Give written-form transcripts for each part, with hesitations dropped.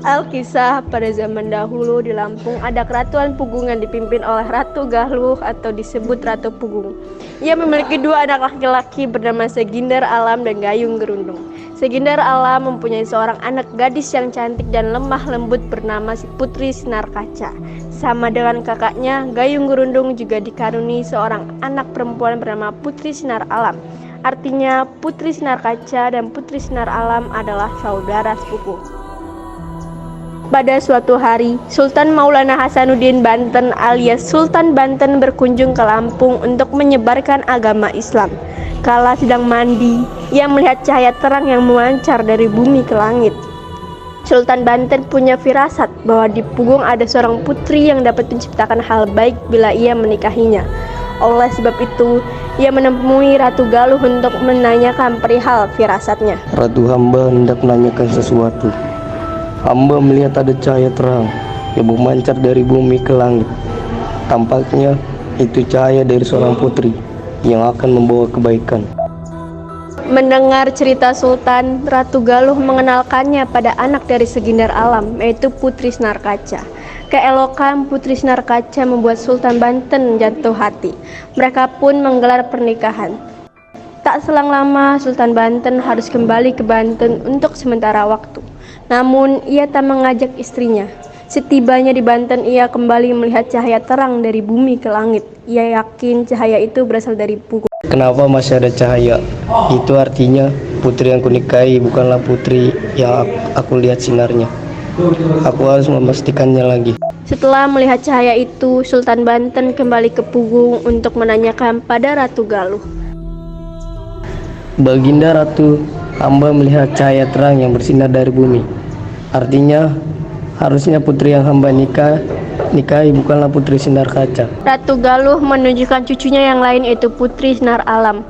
Alkisah, pada zaman dahulu di Lampung ada keratuan Pugung yang dipimpin oleh Ratu Galuh atau disebut Ratu Pugung. Ia memiliki dua anak laki-laki bernama Segindar Alam dan Gayung Gerundung. Segindar Alam mempunyai seorang anak gadis yang cantik dan lemah lembut bernama Putri Sinar Kaca. Sama dengan kakaknya, Gayung Gerundung juga dikaruniai seorang anak perempuan bernama Putri Sinar Alam. Artinya Putri Sinar Kaca dan Putri Sinar Alam adalah saudara sepupu. Pada suatu hari, Sultan Maulana Hasanuddin Banten alias Sultan Banten berkunjung ke Lampung untuk menyebarkan agama Islam. Kala sedang mandi, ia melihat cahaya terang yang memancar dari bumi ke langit. Sultan Banten punya firasat bahwa di Pugung ada seorang putri yang dapat menciptakan hal baik bila ia menikahinya. Oleh sebab itu, ia menemui Ratu Galuh untuk menanyakan perihal firasatnya. Ratu, hamba hendak menanyakan sesuatu. Hamba melihat ada cahaya terang yang memancar dari bumi ke langit. Tampaknya itu cahaya dari seorang putri yang akan membawa kebaikan. Mendengar cerita Sultan, Ratu Galuh mengenalkannya pada anak dari Segindar Alam, yaitu Putri Sinar Kaca. Keelokan Putri Sinar Kaca membuat Sultan Banten jatuh hati. Mereka pun menggelar pernikahan. Tak selang lama, Sultan Banten harus kembali ke Banten untuk sementara waktu. Namun, ia tak mengajak istrinya. Setibanya di Banten, ia kembali melihat cahaya terang dari bumi ke langit. Ia yakin cahaya itu berasal dari Pugung. Kenapa masih ada cahaya? Itu artinya putri yang kunikahi bukanlah putri yang aku lihat sinarnya. Aku harus memastikannya lagi. Setelah melihat cahaya itu, Sultan Banten kembali ke Pugung untuk menanyakan pada Ratu Galuh. Baginda Ratu, hamba melihat cahaya terang yang bersinar dari bumi. Artinya harusnya putri yang hamba nikahi bukanlah Putri Sinar Kaca. Ratu Galuh menunjukkan cucunya yang lain, yaitu Putri Sinar Alam.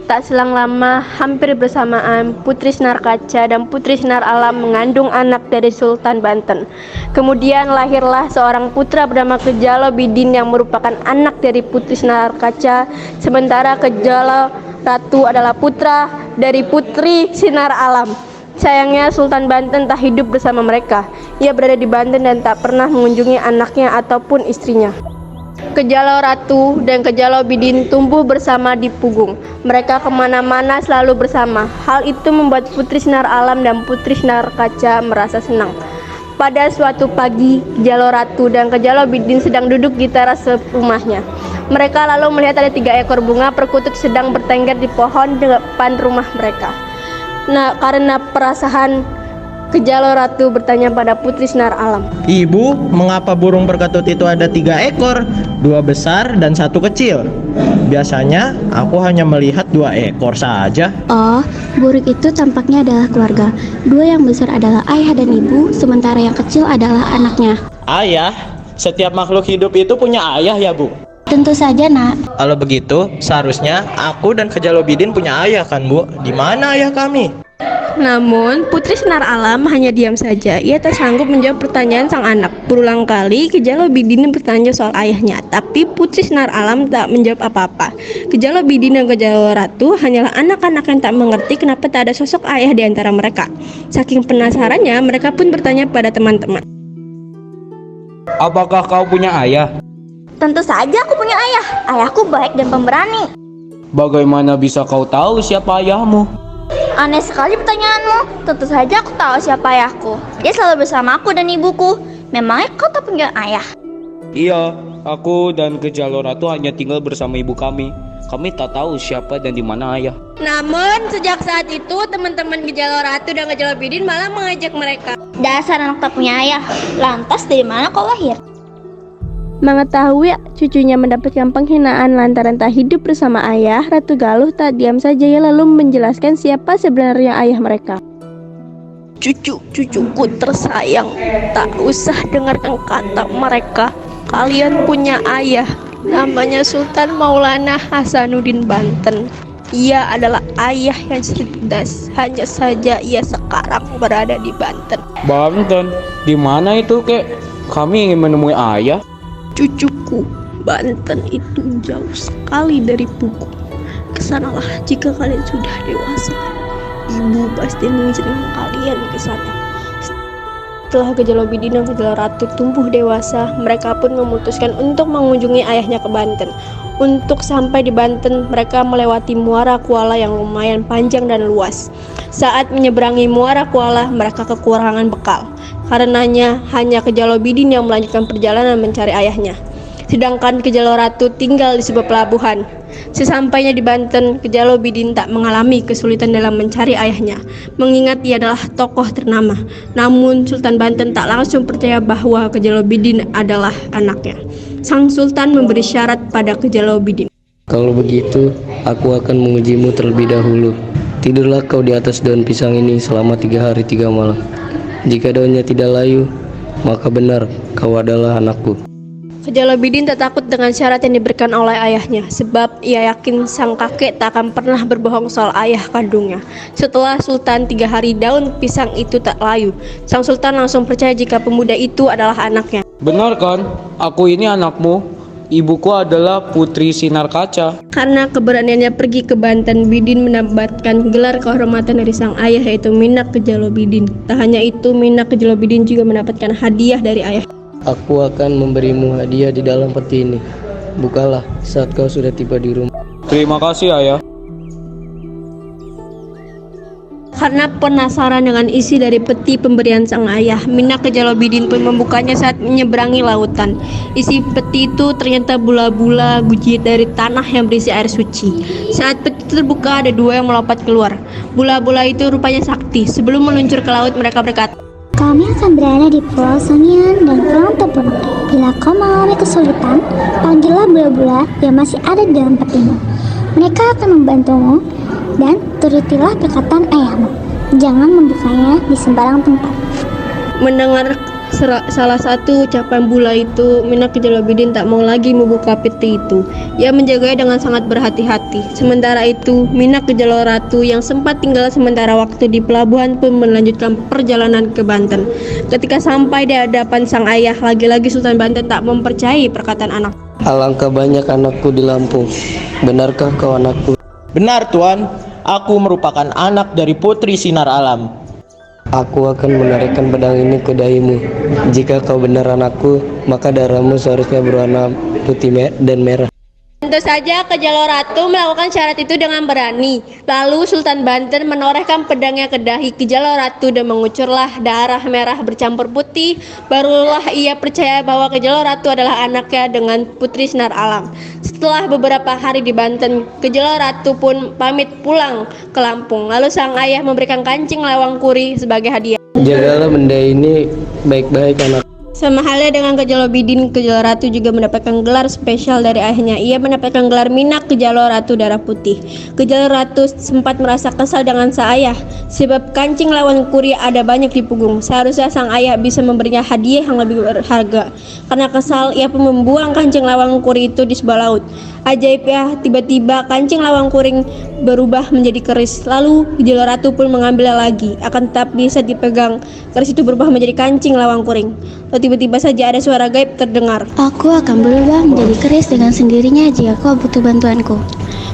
Tak selang lama, hampir bersamaan, Putri Sinar Kaca dan Putri Sinar Alam mengandung anak dari Sultan Banten. Kemudian lahirlah seorang putra bernama Kejalo Bidin yang merupakan anak dari Putri Sinar Kaca, sementara Kejalo Ratu adalah putra dari Putri Sinar Alam. Sayangnya Sultan Banten tak hidup bersama mereka. Ia berada di Banten dan tak pernah mengunjungi anaknya ataupun istrinya. Kejalo Ratu dan Kejalo Bidin tumbuh bersama di Pugung. Mereka kemana-mana selalu bersama. Hal itu membuat Putri Sinar Alam dan Putri Sinar Kaca merasa senang. Pada suatu pagi, Kejalo Ratu dan Kejalo Bidin sedang duduk di teras rumahnya. Mereka lalu melihat ada 3 ekor bunga perkutut sedang bertengger di pohon di depan rumah mereka. Nah, karena perasaan, Kejalo Ratu bertanya pada Putri Sinar Alam. Ibu, mengapa burung perkutut itu ada 3 ekor? 2 besar dan 1 kecil. Biasanya aku hanya melihat 2 ekor saja. Oh, burung itu tampaknya adalah keluarga. 2 yang besar adalah ayah dan ibu, sementara yang kecil adalah anaknya. Ayah? Setiap makhluk hidup itu punya ayah ya, Bu? Tentu saja, Nak. Kalau begitu, seharusnya aku dan Kejalo Bidin punya ayah kan, Bu? Di mana ayah kami? Namun, Putri Sinar Alam hanya diam saja. Ia tak sanggup menjawab pertanyaan sang anak. Berulang kali, Kejalo Bidin bertanya soal ayahnya, tapi Putri Sinar Alam tak menjawab apa-apa. Kejalo Bidin dan Kejalo Ratu hanyalah anak-anak yang tak mengerti kenapa tak ada sosok ayah di antara mereka. Saking penasarannya, mereka pun bertanya pada teman-teman. Apakah kau punya ayah? Tentu saja aku punya ayah. Ayahku baik dan pemberani. Bagaimana bisa kau tahu siapa ayahmu? Aneh sekali pertanyaanmu. Tentu saja aku tahu siapa ayahku. Dia selalu bersama aku dan ibuku. Memangnya kau tak punya ayah? Iya, aku dan Kejalo Ratu hanya tinggal bersama ibu kami. Kami tak tahu siapa dan di mana ayah. Namun, sejak saat itu, teman-teman Kejalo Ratu dan Kejalo Bidin malah mengajak mereka. Dasar anak tak punya ayah. Lantas dari mana kau lahir? Mengetahui cucunya mendapatkan penghinaan lantaran tak hidup bersama ayah, Ratu Galuh tak diam saja. Ia lalu menjelaskan siapa sebenarnya ayah mereka. Cucuku tersayang, tak usah dengarkan kata mereka. Kalian punya ayah, namanya Sultan Maulana Hasanuddin Banten. Ia adalah ayah yang cerdas, hanya saja ia sekarang berada di Banten. Banten? Di mana itu, Kek? Kami ingin menemui ayah. Cucuku, Banten itu jauh sekali dari Pugung. Kesanalah jika kalian sudah dewasa. Ibu pasti mengizinkan kalian ke sana. Setelah Gejalobidin dan Gejaloratu tumbuh dewasa, mereka pun memutuskan untuk mengunjungi ayahnya ke Banten. Untuk sampai di Banten, mereka melewati Muara Kuala yang lumayan panjang dan luas. Saat menyeberangi Muara Kuala, mereka kekurangan bekal. Karenanya, hanya Gejalobidin yang melanjutkan perjalanan mencari ayahnya. Sedangkan Gejaloratu tinggal di sebuah pelabuhan. Sesampainya di Banten, Gejalobidin tak mengalami kesulitan dalam mencari ayahnya, mengingat ia adalah tokoh ternama. Namun Sultan Banten tak langsung percaya bahwa Gejalobidin adalah anaknya. Sang Sultan memberi syarat pada Gejalobidin. Kalau begitu, aku akan mengujimu terlebih dahulu. Tidurlah kau di atas daun pisang ini selama 3 hari 3 malam. Jika daunnya tidak layu, maka benar kau adalah anakku. Gejalobidin tak takut dengan syarat yang diberikan oleh ayahnya, sebab ia yakin sang kakek tak akan pernah berbohong soal ayah kandungnya. Setelah Sultan 3 hari daun pisang itu tak layu, sang Sultan langsung percaya jika pemuda itu adalah anaknya. Benar kan? Aku ini anakmu. Ibuku adalah Putri Sinar Kaca. Karena keberaniannya pergi ke Banten, Bidin mendapatkan gelar kehormatan dari sang ayah, yaitu Minak Gejalobidin. Tak hanya itu, Minak Gejalobidin juga mendapatkan hadiah dari ayah. Aku akan memberimu hadiah di dalam peti ini. Bukalah saat kau sudah tiba di rumah. Terima kasih, Ayah. Karena penasaran dengan isi dari peti pemberian sang ayah, Minak Gejalobidin pun membukanya saat menyeberangi lautan. Isi peti itu ternyata bula-bula gujit dari tanah yang berisi air suci. Saat peti terbuka, ada 2 yang melompat keluar. Bula-bula itu rupanya sakti. Sebelum meluncur ke laut, mereka berkata, Kami akan berada di Pulau Sangian dan Pulau Tepung. Bila kau mengalami kesulitan, panggillah bula-bula yang masih ada di dalam petimu. Mereka akan membantumu dan turutilah perkataan ayahmu. Jangan membukanya di sembarang tempat. Mendengar salah satu ucapan bula itu, Minak Gejalobidin tak mau lagi membuka peti itu. Ia menjaganya dengan sangat berhati-hati. Sementara itu, Minak Gejaloratu yang sempat tinggal sementara waktu di pelabuhan pun melanjutkan perjalanan ke Banten. Ketika sampai di hadapan sang ayah, lagi-lagi Sultan Banten tak mempercayai perkataan anak. Alangkah banyak anakku di Lampung. Benarkah kau anakku? Benar Tuan, aku merupakan anak dari Putri Sinar Alam. Aku akan menarikkan pedang ini ke dahimu. Jika kau benar anakku, maka darahmu seharusnya berwarna putih dan merah. Tentu saja Gejaloratu melakukan syarat itu dengan berani. Lalu Sultan Banten menorehkan pedangnya ke dahi Gejaloratu dan mengucurlah darah merah bercampur putih. Barulah ia percaya bahwa Gejaloratu adalah anaknya dengan Putri Sinar Alam. Setelah beberapa hari di Banten, Gejaloratu pun pamit pulang ke Lampung. Lalu sang ayah memberikan kancing lawang kuri sebagai hadiah. Jagalah benda ini baik-baik anak. Sama halnya dengan Gejalobidin, Gejaloratu juga mendapatkan gelar spesial dari ayahnya. Ia mendapatkan gelar Minak Gejaloratu Darah Putih. Gejaloratu sempat merasa kesal dengan sang ayah, sebab kancing lawan kuri ada banyak di punggung. Seharusnya sang ayah bisa memberinya hadiah yang lebih berharga. Karena kesal, ia pun membuang kancing lawang kuri itu di sebuah laut. Ajaibnya, tiba-tiba kancing lawang kuring berubah menjadi keris. Lalu Gejaloratu pun mengambilnya lagi. Akan tetapi saat dipegang, keris itu berubah menjadi kancing lawang kuring. Lalu tiba-tiba saja ada suara gaib terdengar. Aku akan berubah menjadi keris dengan sendirinya jika kau butuh bantuanku.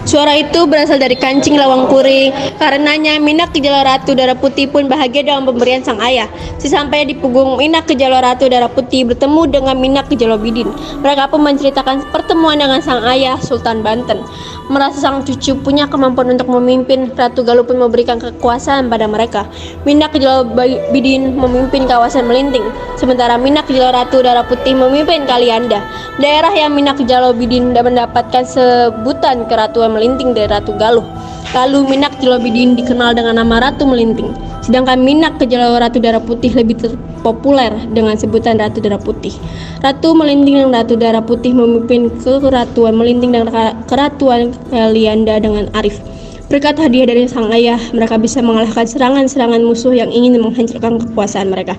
Suara itu berasal dari kancing lawang kuring. Karenanya Minak Gejaloratu Darah Putih pun bahagia dengan pemberian sang ayah. Sesampainya di punggung Minak Gejaloratu Darah Putih bertemu dengan Minak Gejalobidin. Mereka pun menceritakan pertemuan dengan sang ayah Sultan Banten. Merasa sang cucu punya kemampuan untuk memimpin, Ratu Galuh pun memberikan kekuasaan pada mereka. Minak Gejalobidin memimpin kawasan Melinting, sementara Minak Gejaloratu Darah Putih memimpin Kalianda. Daerah yang Minak Gejalobidin mendapatkan sebutan Keratuan Melinting dari Ratu Galuh. Lalu Minak Gejalobidin dikenal dengan nama Ratu Melinting. Sedangkan Minak Gejaloratu Darah Putih lebih terpopuler dengan sebutan Ratu Darah Putih. Ratu Melinting dan Ratu Darah Putih memimpin Keratuan Melinting dan Keratuan Kalianda dengan arif. Berkat hadiah dari sang ayah, mereka bisa mengalahkan serangan-serangan musuh yang ingin menghancurkan kekuasaan mereka.